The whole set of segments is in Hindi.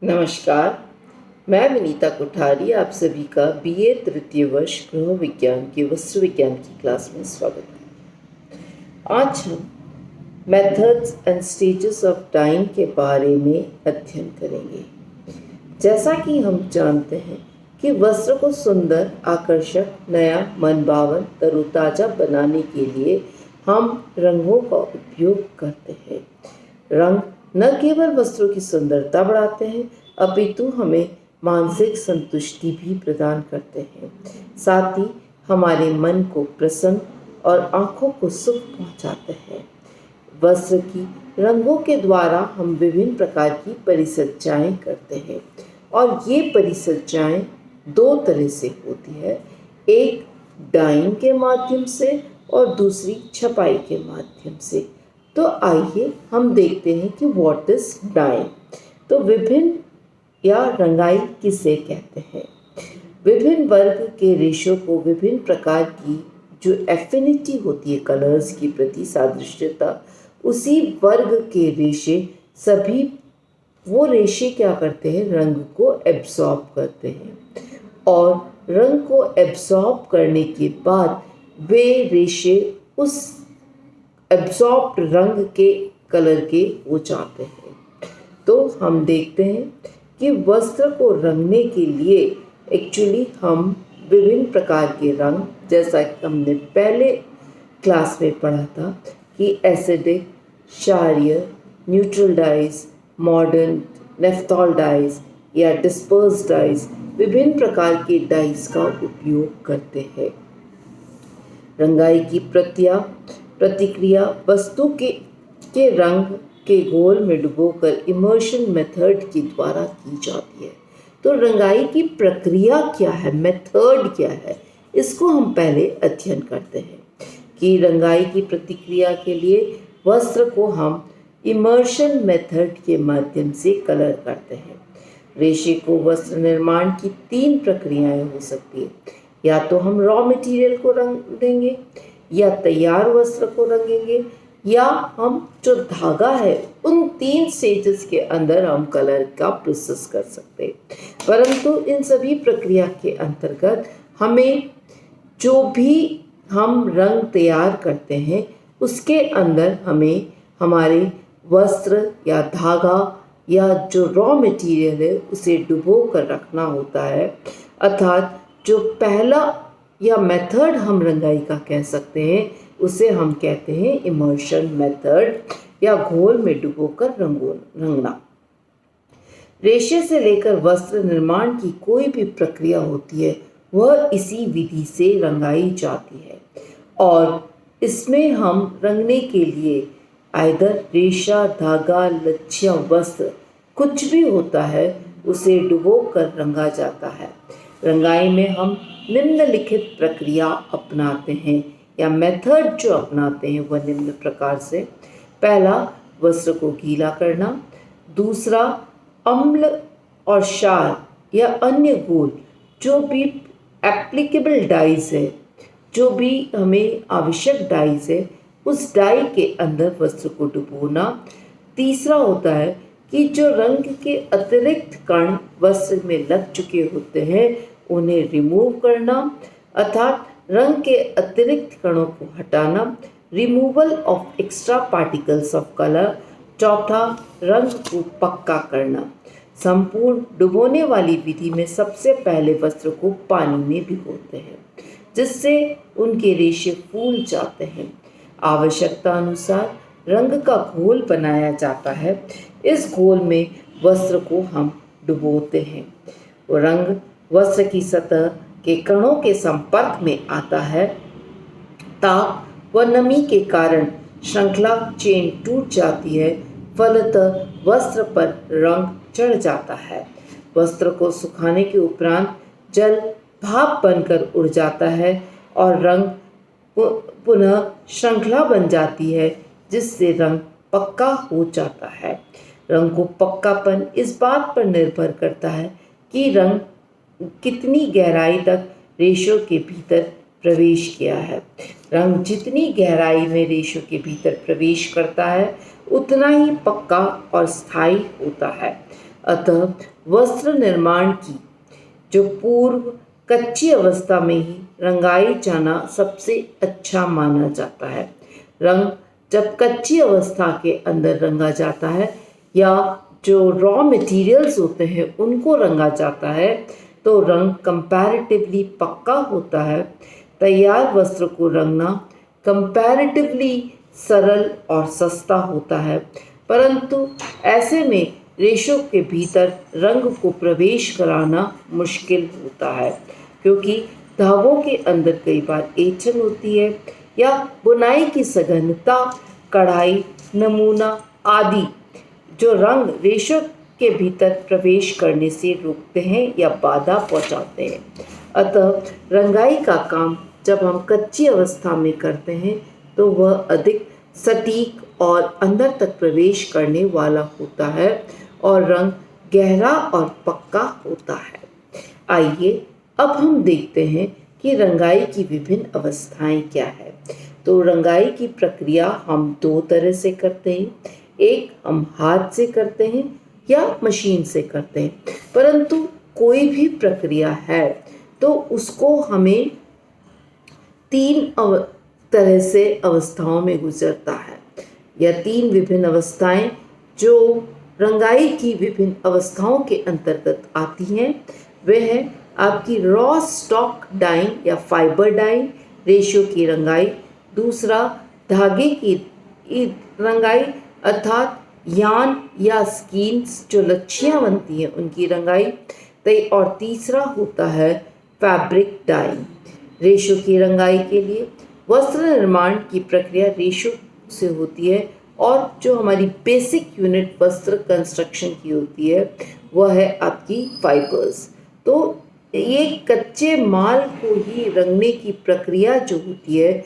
नमस्कार। मैं विनीता कोठारी आप सभी का बीए तृतीय वर्ष गृह विज्ञान के वस्त्र विज्ञान की क्लास में स्वागत है। आज हम methods and stages of dyeing के बारे में अध्ययन करेंगे। जैसा कि हम जानते हैं कि वस्त्र को सुंदर, आकर्षक, नया, मनभावन, तरोताजा बनाने के लिए हम रंगों का उपयोग करते हैं। रंग न केवल वस्त्रों की सुंदरता बढ़ाते हैं अपितु हमें मानसिक संतुष्टि भी प्रदान करते हैं। साथ ही हमारे मन को प्रसन्न और आँखों को सुख पहुँचाते हैं। वस्त्र की रंगों के द्वारा हम विभिन्न प्रकार की परिसज्जाएं करते हैं और ये परिसज्जाएं दो तरह से होती है, एक डाइंग के माध्यम से और दूसरी छपाई के माध्यम से। तो आइए हम देखते हैं कि व्हाट इज डाइंग। तो विभिन्न या रंगाई किसे कहते हैं। विभिन्न वर्ग के रेशों को विभिन्न प्रकार की जो एफिनिटी होती है कलर्स की प्रति सादृश्यता, उसी वर्ग के रेशे सभी वो रेशे क्या करते हैं, रंग को एब्सॉर्ब करते हैं और रंग को एब्सॉर्ब करने के बाद वे रेशे उस एब्सॉर्ब्ड रंग के कलर के हो जाते हैं। तो हम देखते हैं कि वस्त्र को रंगने के लिए एक्चुअली हम विभिन्न प्रकार के रंग, जैसा कि हमने पहले क्लास में पढ़ा था कि एसिडिक, क्षारीय, neutral dyes, modern, naphthol dyes या डिस्पर्स डाइज, विभिन्न प्रकार के डाइज का उपयोग करते हैं। रंगाई की प्रतिक्रिया वस्तु के रंग के घोल में डुबोकर इमर्शन मेथड के द्वारा की जाती है। तो रंगाई की प्रक्रिया क्या है, मेथड क्या है, इसको हम पहले अध्ययन करते हैं कि रंगाई की प्रतिक्रिया के लिए वस्त्र को हम इमर्शन मेथड के माध्यम से कलर करते हैं। रेशे को वस्त्र निर्माण की 3 प्रक्रियाएं हो सकती है, या तो हम रॉ मटेरियल को रंग देंगे, या तैयार वस्त्र को रंगेंगे, या हम जो धागा है उन 3 स्टेजेस के अंदर हम कलर का प्रोसेस कर सकते हैं। परंतु इन सभी प्रक्रिया के अंतर्गत हमें जो भी हम रंग तैयार करते हैं उसके अंदर हमें हमारे वस्त्र या धागा या जो रॉ मटेरियल है उसे डुबो कर रखना होता है। अर्थात जो पहला या मेथड हम रंगाई का कह सकते हैं उसे हम कहते हैं इमर्शन मेथड या घोल में डुबोकर रंगना। रेशे से लेकर वस्त्र निर्माण की कोई भी प्रक्रिया होती है वह इसी विधि से रंगाई जाती है और इसमें हम रंगने के लिए आइदर रेशा, धागा, लच्छियाँ, वस्त्र कुछ भी होता है उसे डुबोकर रंगा जाता है। रंगाई में हम निम्नलिखित प्रक्रिया अपनाते हैं या मेथड जो अपनाते हैं वह निम्न प्रकार से। पहला, वस्त्र को गीला करना। दूसरा, अम्ल और क्षार या अन्य घोल जो भी एप्लीकेबल डाइज है, जो भी हमें आवश्यक डाइज है, उस डाई के अंदर वस्त्र को डुबोना। तीसरा होता है कि जो रंग के अतिरिक्त कण वस्त्र में लग चुके होते हैं उन्हें रिमूव करना, अर्थात रंग के अतिरिक्त कणों को हटाना, removal of extra particles of colour. चौथा, रंग को पक्का करना। संपूर्ण डुबोने वाली विधि में सबसे पहले वस्त्र को पानी में भिगोते हैं जिससे उनके रेशे फूल जाते हैं। आवश्यकता अनुसार रंग का घोल बनाया जाता है। इस घोल में वस्त्र को हम डुबोते हैं। वो रंग वस्त्र की सतह के कणों के संपर्क में आता है। ताप व नमी के कारण श्रृंखला चेन टूट जाती है, फलतः वस्त्र पर रंग चढ़ जाता है। वस्त्र को सुखाने के उपरांत जल भाप बनकर उड़ जाता है और रंग पुनः श्रृंखला बन जाती है जिससे रंग पक्का हो जाता है। रंग को पक्कापन इस बात पर निर्भर करता है कि रंग कितनी गहराई तक रेशों के भीतर प्रवेश किया है। रंग जितनी गहराई में रेशों के भीतर प्रवेश करता है उतना ही पक्का और स्थायी होता है। अतः वस्त्र निर्माण की जो पूर्व कच्ची अवस्था में ही रंगाई जाना सबसे अच्छा माना जाता है। रंग जब कच्ची अवस्था के अंदर रंगा जाता है या जो रॉ मटेरियल्स होते हैं उनको रंगा जाता है तो रंग कंपैरेटिवली पक्का होता है। तैयार वस्त्र को रंगना कंपैरेटिवली सरल और सस्ता होता है, परंतु ऐसे में रेशों के भीतर रंग को प्रवेश कराना मुश्किल होता है, क्योंकि धागों के अंदर कई बार ऐंठन होती है या बुनाई की सघनता, कढ़ाई, नमूना आदि जो रंग रेशों के भीतर प्रवेश करने से रोकते हैं या बाधा पहुंचाते हैं। अतः रंगाई का काम जब हम कच्ची अवस्था में करते हैं तो वह अधिक सटीक और अंदर तक प्रवेश करने वाला होता है और रंग गहरा और पक्का होता है। आइए अब हम देखते हैं कि रंगाई की विभिन्न अवस्थाएं क्या है। तो रंगाई की प्रक्रिया हम दो तरह से करते हैं, एक हम हाथ से करते हैं या मशीन से करते हैं, परंतु कोई भी प्रक्रिया है तो उसको हमें तीन तरह से अवस्थाओं में गुजरता है। यह तीन विभिन्न अवस्थाएं जो रंगाई की विभिन्न अवस्थाओं के अंतर्गत आती हैं वह है आपकी रॉ स्टॉक डाइंग या फाइबर डाइंग, रेशो की रंगाई। दूसरा धागे की रंगाई अर्थात यान या स्कीन्स जो लच्छियाँ बनती हैं उनकी रंगाई। और तीसरा होता है फैब्रिक डाइंग, रेशो की रंगाई के लिए। वस्त्र निर्माण की प्रक्रिया रेशो से होती है और जो हमारी बेसिक यूनिट वस्त्र कंस्ट्रक्शन की होती है वह है आपकी फाइबर्स। तो ये कच्चे माल को ही रंगने की प्रक्रिया जो होती है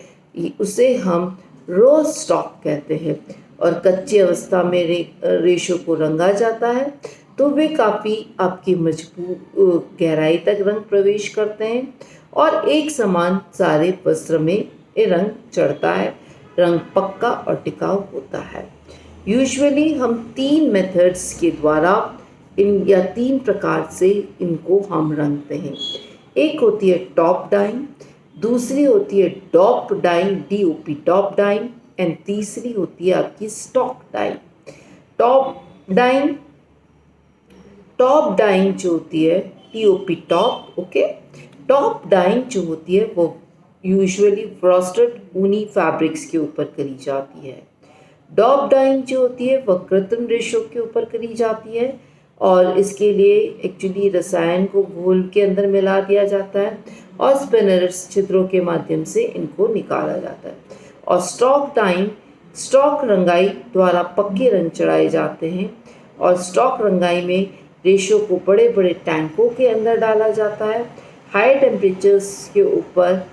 उसे हम रॉ स्टॉक कहते हैं और कच्ची अवस्था में रेशो को रंगा जाता है तो वे काफ़ी आपकी मजबूत गहराई तक रंग प्रवेश करते हैं और एक समान सारे वस्त्र में ये रंग चढ़ता है, रंग पक्का और टिकाऊ होता है। यूजुअली हम तीन मेथड्स के द्वारा इन या तीन प्रकार से इनको हम रंगते हैं। एक होती है टॉप डाइंग, दूसरी होती है dope dyeing DOP top dyeing and तीसरी होती है आपकी स्टॉक डाइंग। टॉप डाइंग जो होती है TOP top, okay. Top dyeing जो होती है वो यूजुअली फ्रॉस्टेड ऊनी फैब्रिक्स के ऊपर करी जाती है। डॉप डाइंग जो होती है वह कृत्रिम रेशों के ऊपर करी जाती है और इसके लिए एक्चुअली रसायन को घोल के अंदर मिला दिया जाता है और स्पिनर्स छिद्रों के माध्यम से इनको निकाला जाता है। और स्टॉक रंगाई द्वारा पक्के रंग चढ़ाए जाते हैं और स्टॉक रंगाई में रेशों को बड़े बड़े टैंकों के अंदर डाला जाता है। हाई टेम्परेचर्स के ऊपर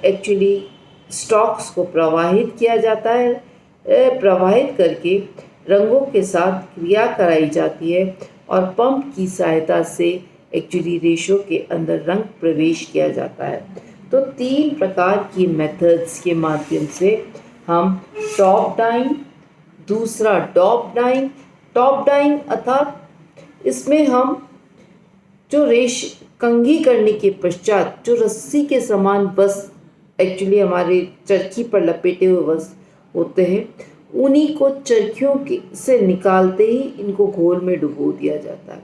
एक्चुअली स्टॉक्स को प्रवाहित किया जाता है, प्रवाहित करके रंगों के साथ क्रिया कराई जाती है और पंप की सहायता से एक्चुअली रेशों के अंदर रंग प्रवेश किया जाता है। तो तीन प्रकार की मेथड्स के माध्यम से हम टॉप डाइंग, दूसरा डॉप डाइंग अर्थात इसमें हम जो कंघी करने के पश्चात जो रस्सी के समान वस्त्र एक्चुअली हमारे चरखी पर लपेटे हुए वस्त्र होते हैं उन्हीं को चरखियों से निकालते ही इनको घोल में डुबो दिया जाता है।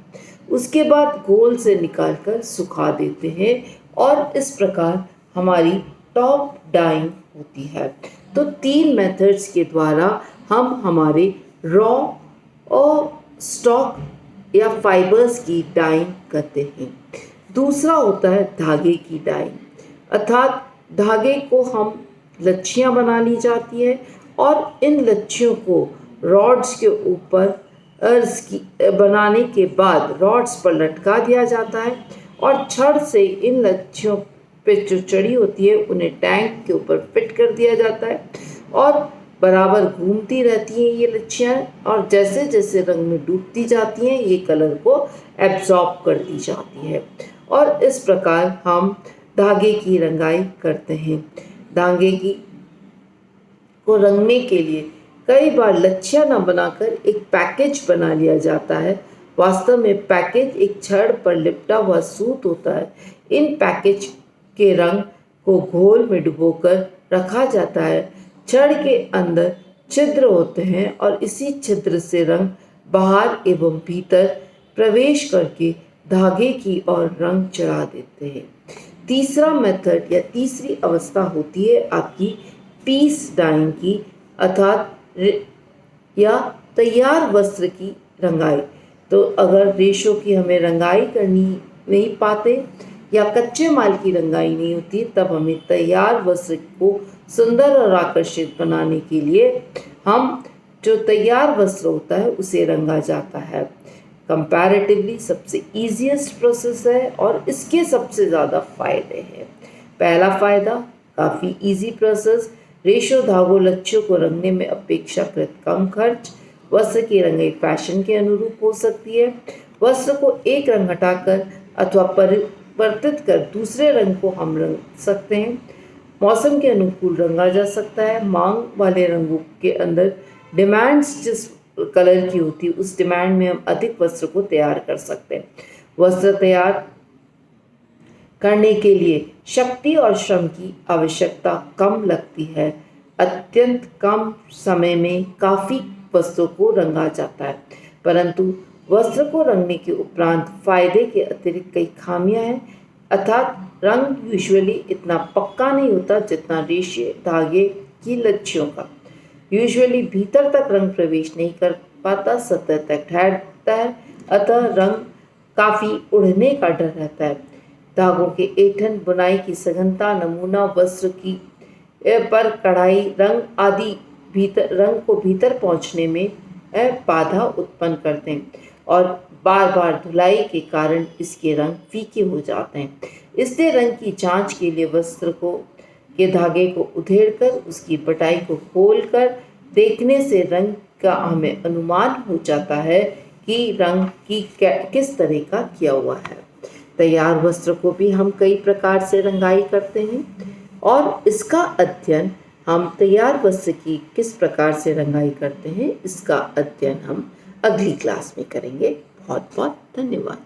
उसके बाद घोल से निकालकर सुखा देते हैं और इस प्रकार हमारी टॉप डाइंग होती है। तो तीन मेथड्स के द्वारा हम हमारे रॉ और स्टॉक या फाइबर्स की डाइंग करते हैं। दूसरा होता है धागे की डाइंग, अर्थात धागे को हम लच्छियाँ बना ली जाती है और इन लच्छियों को रॉड्स के ऊपर बनाने के बाद रॉड्स पर लटका दिया जाता है और छड़ से इन लच्छियों पे जो चढ़ी होती है उन्हें टैंक के ऊपर फिट कर दिया जाता है और बराबर घूमती रहती हैं ये लच्छियाँ और जैसे जैसे रंग में डूबती जाती हैं ये कलर को एब्जॉर्ब करती जाती है और इस प्रकार हम धागे की रंगाई करते हैं। धागे की को रंगने के लिए कई बार लच्छियाँ न बनाकर एक पैकेज बना लिया जाता है वास्तव में पैकेज एक छड़ पर लिपटा हुआ सूत होता है। इन पैकेज के रंग को घोल में डुबोकर रखा जाता है। छड़ के अंदर छिद्र होते हैं और इसी छिद्र से रंग बाहर एवं भीतर प्रवेश करके धागे की ओर रंग चढ़ा देते हैं। तीसरा मेथड या तीसरी अवस्था होती है आपकी पीस डाइंग की, अर्थात या तैयार वस्त्र की रंगाई। तो अगर रेशों की हमें रंगाई करनी नहीं पाते या कच्चे माल की रंगाई नहीं होती, तब हमें तैयार वस्त्र को सुंदर और आकर्षित बनाने के लिए हम जो तैयार वस्त्र होता है उसे रंगा जाता है। कंपैरेटिवली सबसे ईजीएस्ट प्रोसेस है और इसके सबसे ज़्यादा फायदे हैं। पहला फ़ायदा, काफ़ी इजी प्रोसेस, रेशो धागों लच्छियों को रंगने में अपेक्षाकृत कम खर्च। वस्त्र की रंगाई फैशन के अनुरूप हो सकती है। वस्त्र को एक रंग हटाकर अथवा परिवर्तित कर दूसरे रंग को हम रंग सकते हैं। मौसम के अनुकूल रंगा जा सकता है। मांग वाले रंगों के अंदर डिमांड्स जिस कलर की होती है उस डिमांड में हम अधिक वस्त्र को तैयार कर सकते हैं। वस्त्र तैयार करने के लिए शक्ति और श्रम की आवश्यकता कम लगती है। अत्यंत कम समय में काफ़ी वस्त्रों को रंगा जाता है, परंतु वस्त्र को रंगने के उपरांत फायदे के अतिरिक्त कई खामियां हैं, अर्थात रंग यूजुअली इतना पक्का नहीं होता जितना रेशे धागे की लच्छियों का। यूजुअली भीतर तक रंग प्रवेश नहीं कर पाता, सतह तक ठहरता है, अतः रंग काफ़ी उड़ने का डर रहता है। धागों के ऐंठन, बुनाई की सघनता, नमूना वस्त्र की पर कढ़ाई, रंग आदि रंग को भीतर पहुंचने में बाधा उत्पन्न करते हैं और बार बार धुलाई के कारण इसके रंग फीके हो जाते हैं। इसलिए रंग की जांच के लिए वस्त्र के धागे को उधेड़कर उसकी बटाई को खोलकर देखने से रंग का हमें अनुमान हो जाता है कि रंग की किस तरह का किया हुआ है। तैयार वस्त्र को भी हम कई प्रकार से रंगाई करते हैं और इसका अध्ययन हम तैयार वस्त्र की किस प्रकार से रंगाई करते हैं इसका अध्ययन हम अगली क्लास में करेंगे। बहुत बहुत धन्यवाद।